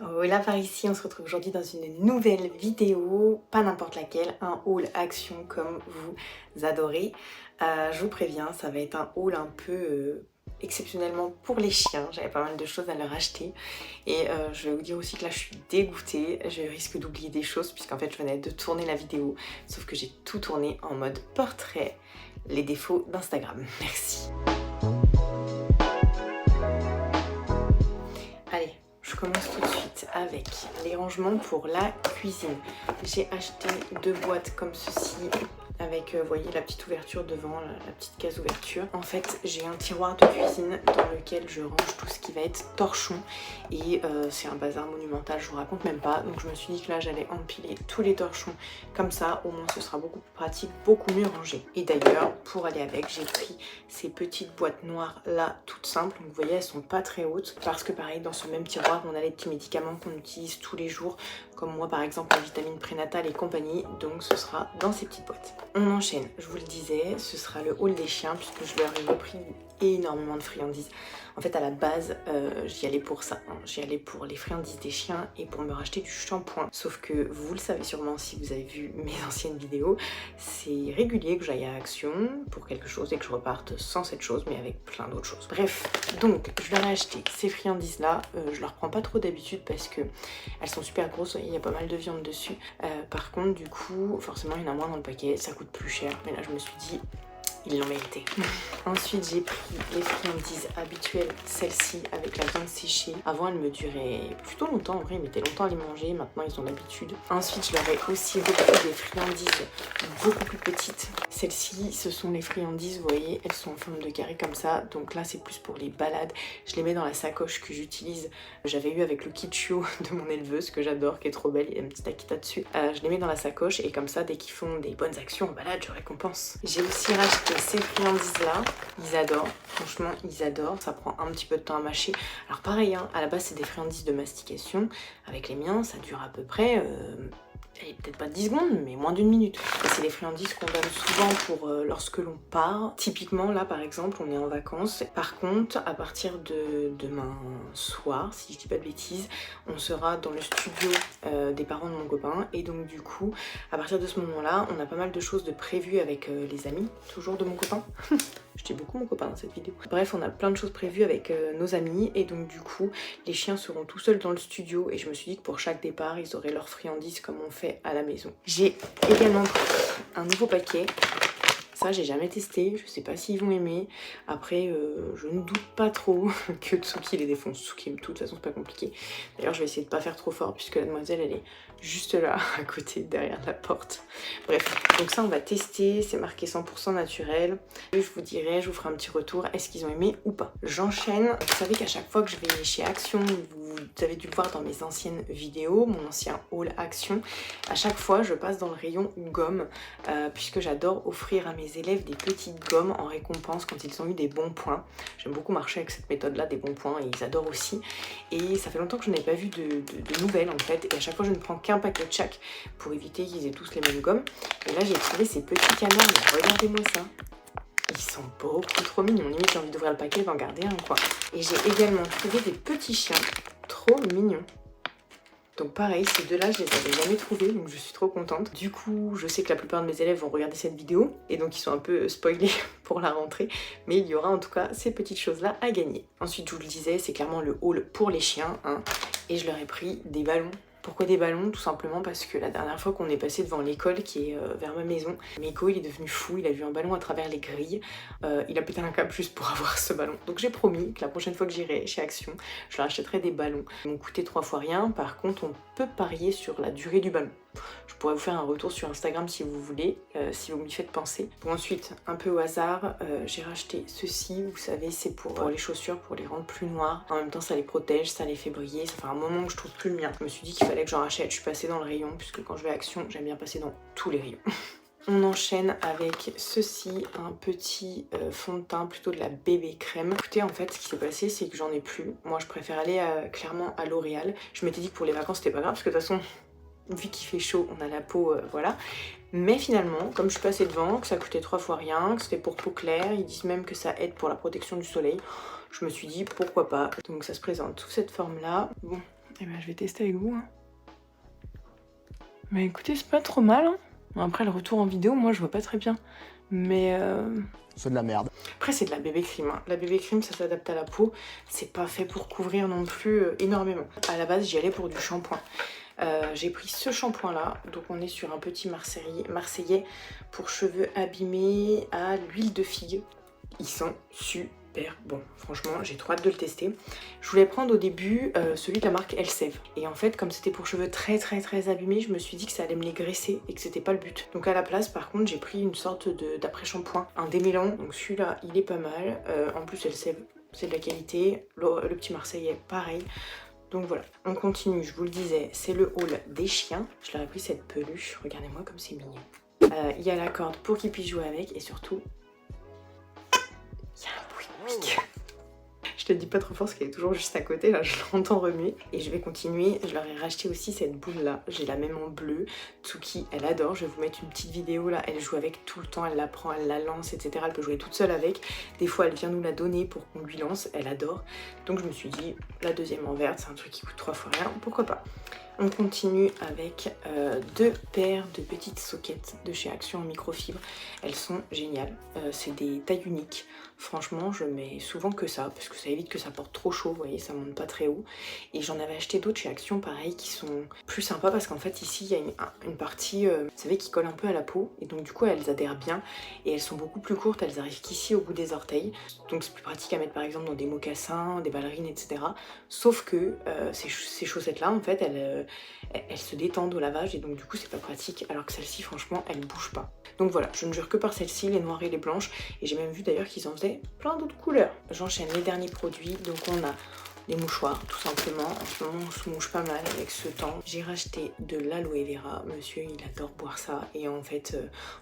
Voilà par ici, on se retrouve aujourd'hui dans une nouvelle vidéo, pas n'importe laquelle, un haul action comme vous adorez. Je vous préviens, ça va être un haul un peu exceptionnellement pour les chiens, j'avais pas mal de choses à leur acheter et je vais vous dire aussi que là je suis dégoûtée, je risque d'oublier des choses puisqu'en fait je venais de tourner la vidéo, sauf que j'ai tout tourné en mode portrait, les défauts d'Instagram. Merci. Allez. Je commence tout de suite avec les rangements pour la cuisine. J'ai acheté 2 boîtes comme ceci avec, vous voyez, la petite ouverture devant, la petite case ouverture. En fait, j'ai un tiroir de cuisine dans lequel je range tout ce qui va être torchon et c'est un bazar monumental, je vous raconte même pas. Donc je me suis dit que là, j'allais empiler tous les torchons comme ça, au moins ce sera beaucoup plus pratique, beaucoup mieux rangé. Et d'ailleurs, pour aller avec, j'ai pris ces petites boîtes noires là, toutes simples. Donc vous voyez, elles sont pas très hautes parce que pareil, dans ce même tiroir, on a les petits médicaments qu'on utilise tous les jours, comme moi par exemple la vitamine prénatale et compagnie, donc ce sera dans ces petites boîtes. On enchaîne, je vous le disais, ce sera le haul des chiens puisque je leur ai repris énormément de friandises. En fait à la base j'y allais pour ça, hein. J'y allais pour les friandises des chiens et pour me racheter du shampoing. Sauf que vous le savez sûrement si vous avez vu mes anciennes vidéos, c'est régulier que j'aille à Action pour quelque chose et que je reparte sans cette chose mais avec plein d'autres choses. Bref, donc je leur ai acheté ces friandises là, je leur prends pas trop d'habitude parce que elles sont super grosses, il y a pas mal de viande dessus. Par contre du coup forcément il y en a moins dans le paquet, ça coûte plus cher, mais là je me suis dit ils l'ont mérité. Ensuite j'ai pris les friandises habituelles, celles-ci avec la viande séchée. Avant elles me duraient plutôt longtemps, en vrai ils mettaient longtemps à les manger, maintenant ils ont l'habitude. Ensuite je leur ai aussi repris des friandises beaucoup plus petites. Celles-ci ce sont les friandises, vous voyez, elles sont en forme de carré comme ça. Donc là c'est plus pour les balades. Je les mets dans la sacoche que j'utilise. J'avais eu avec le kit chiot de mon éleveuse que j'adore, qui est trop belle, il y a une petite Akita dessus. Je les mets dans la sacoche et comme ça dès qu'ils font des bonnes actions en balade je récompense. J'ai aussi racheté ces friandises là, ils adorent, franchement ils adorent, ça prend un petit peu de temps à mâcher. Alors pareil, hein, à la base c'est des friandises de mastication, avec les miens ça dure à peu près, peut-être pas 10 secondes, mais moins d'une minute. Et c'est les friandises qu'on donne souvent pour lorsque l'on part. Typiquement là par exemple on est en vacances, par contre à partir de demain soir, si je dis pas de bêtises, on sera dans le studio des parents de mon copain et donc du coup à partir de ce moment là on a pas mal de choses de prévues avec les amis, toujours de mon copain. Je dis beaucoup mon copain dans cette vidéo. Bref, on a plein de choses prévues avec nos amis et donc du coup, les chiens seront tout seuls dans le studio et je me suis dit que pour chaque départ, ils auraient leurs friandises comme on fait à la maison. J'ai également pris un nouveau paquet. Ça, j'ai jamais testé, je sais pas s'ils vont aimer. Après, je ne doute pas trop que Tsuki les défonce. Tsuki aime tout, de toute façon, c'est pas compliqué. D'ailleurs, je vais essayer de pas faire trop fort puisque la demoiselle, elle est juste là, à côté, derrière la porte. Bref, donc ça, on va tester. C'est marqué 100% naturel. Et je vous dirai, je vous ferai un petit retour, est-ce qu'ils ont aimé ou pas. J'enchaîne. Vous savez qu'à chaque fois que je vais chez Action, vous avez dû le voir dans mes anciennes vidéos, mon ancien haul Action, à chaque fois, je passe dans le rayon gomme puisque j'adore offrir à mes élèves des petites gommes en récompense quand ils ont eu des bons points. J'aime beaucoup marcher avec cette méthode là, des bons points, et ils adorent aussi. Et ça fait longtemps que je n'ai pas vu de nouvelles en fait, et à chaque fois je ne prends qu'un paquet de chaque pour éviter qu'ils aient tous les mêmes gommes. Et là j'ai trouvé ces petits canards, mais regardez-moi ça. Ils sont beaucoup trop mignons, limite j'ai envie d'ouvrir le paquet et d'en garder un quoi. Et j'ai également trouvé des petits chiens trop mignons. Donc pareil, ces deux-là, je les avais jamais trouvés, donc je suis trop contente. Du coup, je sais que la plupart de mes élèves vont regarder cette vidéo, et donc ils sont un peu spoilés pour la rentrée, mais il y aura en tout cas ces petites choses-là à gagner. Ensuite, je vous le disais, c'est clairement le haul pour les chiens, hein, et je leur ai pris des ballons. Pourquoi des ballons? Tout simplement parce que la dernière fois qu'on est passé devant l'école qui est vers ma maison, Miko il est devenu fou, il a vu un ballon à travers les grilles, il a pété un câble juste pour avoir ce ballon. Donc j'ai promis que la prochaine fois que j'irai chez Action, je leur achèterai des ballons. Ils m'ont coûté 3 fois rien, par contre on peut parier sur la durée du ballon. Je pourrais vous faire un retour sur Instagram si vous voulez, si vous m'y faites penser. Bon, ensuite, un peu au hasard, j'ai racheté ceci, vous savez, c'est pour les chaussures, pour les rendre plus noires. En même temps, ça les protège, ça les fait briller. Ça fait un moment que je trouve plus le mien. Je me suis dit qu'il fallait que j'en rachète. Je suis passée dans le rayon, puisque quand je vais à Action, j'aime bien passer dans tous les rayons. On enchaîne avec ceci, un petit fond de teint, plutôt de la bébé crème. Écoutez, en fait, ce qui s'est passé, c'est que j'en ai plus. Moi, je préfère aller clairement à L'Oréal. Je m'étais dit que pour les vacances, c'était pas grave, parce que de toute façon, vu qu'il fait chaud, on a la peau, voilà. Mais finalement, comme je suis passée devant, que ça coûtait 3 fois rien, que c'était pour peau claire, ils disent même que ça aide pour la protection du soleil, je me suis dit pourquoi pas. Donc ça se présente sous cette forme-là. Bon, Et ben je vais tester avec vous. Hein. Mais écoutez, c'est pas trop mal. Hein. Après le retour en vidéo, moi je vois pas très bien. Mais c'est de la merde. Après c'est de la bébé crème. Hein. La bébé crème ça s'adapte à la peau. C'est pas fait pour couvrir non plus énormément. À la base j'y allais pour du shampoing. J'ai pris ce shampoing là, donc on est sur un petit marseillais pour cheveux abîmés à l'huile de figue. Ils sont super bons, franchement j'ai trop hâte de le tester. Je voulais prendre au début celui de la marque Elseve, et en fait comme c'était pour cheveux très abîmés, je me suis dit que ça allait me les graisser et que c'était pas le but. Donc à la place par contre j'ai pris une sorte d'après shampoing, un démêlant, donc celui-là il est pas mal, en plus Elseve c'est de la qualité, le petit marseillais pareil. Donc voilà, on continue, je vous le disais, c'est le haul des chiens. Je leur ai pris cette peluche, regardez-moi comme c'est mignon. Il y a la corde pour qu'ils puissent jouer avec et surtout, il y a un Bouygues. Je te dis pas trop fort parce qu'elle est toujours juste à côté, là je l'entends remuer. Et je vais continuer, je leur ai racheté aussi cette boule là, j'ai la même en bleu. Tsuki elle adore, je vais vous mettre une petite vidéo là, elle joue avec tout le temps, elle la prend, elle la lance, etc. Elle peut jouer toute seule avec. Des fois elle vient nous la donner pour qu'on lui lance, elle adore. Donc je me suis dit, la deuxième en verte, c'est un truc qui coûte 3 fois rien, pourquoi pas. On continue avec 2 paires de petites soquettes de chez Action en microfibre. Elles sont géniales, c'est des tailles uniques. Franchement je mets souvent que ça parce que ça évite que ça porte trop chaud, vous voyez ça monte pas très haut. Et j'en avais acheté d'autres chez Action pareil qui sont plus sympas parce qu'en fait ici il y a une partie vous savez qui colle un peu à la peau et donc du coup elles adhèrent bien et elles sont beaucoup plus courtes, elles arrivent qu'ici au bout des orteils. Donc c'est plus pratique à mettre par exemple dans des mocassins, des ballerines etc. Sauf que ces chaussettes là en fait elles se détendent au lavage et donc du coup c'est pas pratique, alors que celle-ci franchement elle bouge pas. Donc voilà, je ne jure que par celle-ci, les noires et les blanches, et j'ai même vu d'ailleurs qu'ils en faisaient plein d'autres couleurs. J'enchaîne les derniers produits, donc on a des mouchoirs tout simplement. En ce moment on se mouche pas mal avec ce temps. J'ai racheté de l'aloe vera, monsieur il adore boire ça et en fait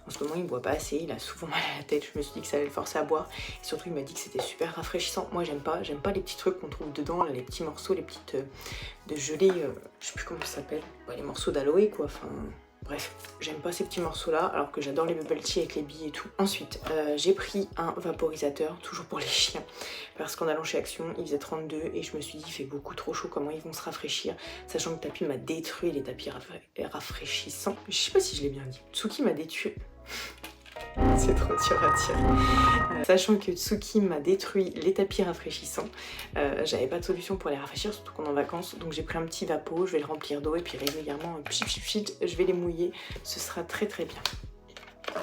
en ce moment il boit pas assez, il a souvent mal à la tête. Je me suis dit que ça allait le forcer à boire et surtout il m'a dit que c'était super rafraîchissant. Moi j'aime pas les petits trucs qu'on trouve dedans, là, les petits morceaux, les petites de gelée, je sais plus comment ça s'appelle, les morceaux d'aloe quoi, enfin... Bref, j'aime pas ces petits morceaux là, alors que j'adore les bubble tea avec les billes et tout. Ensuite, j'ai pris un vaporisateur, toujours pour les chiens, parce qu'en allant chez Action, il faisait 32 et je me suis dit, il fait beaucoup trop chaud, comment ils vont se rafraîchir, sachant que Tapi m'a détruit les tapis rafraîchissants. Je sais pas si je l'ai bien dit. Tsuki m'a détruit... C'est trop dur à dire. Sachant que Tsuki m'a détruit les tapis rafraîchissants, j'avais pas de solution pour les rafraîchir, surtout qu'on est en vacances, donc j'ai pris un petit vapeau, je vais le remplir d'eau et puis régulièrement, je vais les mouiller, ce sera très bien.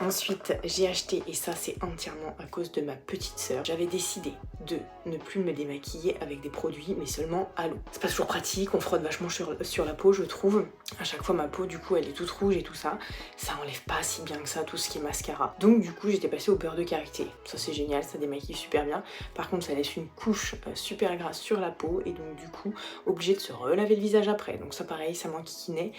Ensuite, j'ai acheté, et ça c'est entièrement à cause de ma petite sœur, j'avais décidé de ne plus me démaquiller avec des produits, mais seulement à l'eau. C'est pas toujours pratique, on frotte vachement sur la peau, je trouve. À chaque fois, ma peau, du coup, elle est toute rouge et tout ça. Ça enlève pas si bien que ça, tout ce qui est mascara. Donc, du coup, j'étais passée au beurre de karité. Ça, c'est génial, ça démaquille super bien. Par contre, ça laisse une couche super grasse sur la peau, et donc, du coup, obligé de se relaver le visage après. Donc, ça, pareil, ça m'enquiquinait.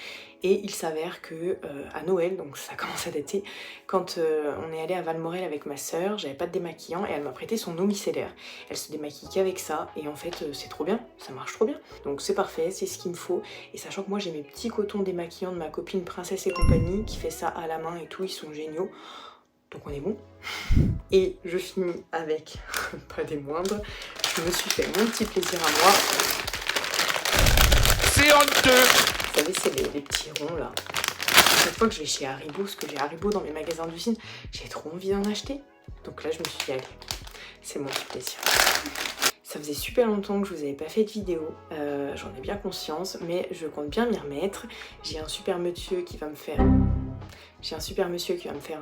Et il s'avère que à Noël, donc ça commence à dater, quand on est allé à Valmorel avec ma sœur, j'avais pas de démaquillant et elle m'a prêté son eau micellaire. Elle se démaquille qu'avec ça et en fait c'est trop bien, ça marche trop bien. Donc c'est parfait, c'est ce qu'il me faut. Et sachant que moi j'ai mes petits cotons démaquillants de ma copine Princesse et compagnie qui fait ça à la main et tout, ils sont géniaux. Donc on est bon. Et je finis avec, pas des moindres, je me suis fait mon petit plaisir à moi. C'est honteux! Vous savez, c'est les petits ronds là. Chaque fois que je vais chez Haribo, parce que j'ai Haribo dans mes magasins d'usine, j'ai trop envie d'en acheter. Donc là, je me suis dit, allez, c'est mon petit plaisir. Ça faisait super longtemps que je vous avais pas fait de vidéo, j'en ai bien conscience, mais je compte bien m'y remettre. J'ai un super monsieur qui va me faire... un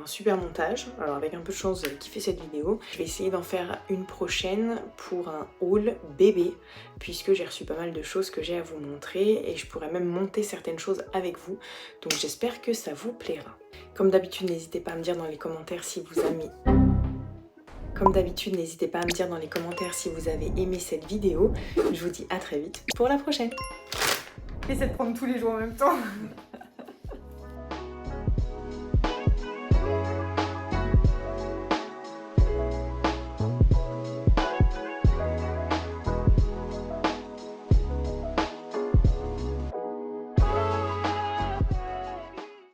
super montage, alors avec un peu de chance vous allez kiffer cette vidéo. Je vais essayer d'en faire une prochaine pour un haul bébé, puisque j'ai reçu pas mal de choses que j'ai à vous montrer et je pourrais même monter certaines choses avec vous, donc j'espère que ça vous plaira. Comme d'habitude, n'hésitez pas à me dire dans les commentaires si vous avez... aimé cette vidéo. Je vous dis à très vite pour la prochaine. J'essaie de prendre tous les jours en même temps.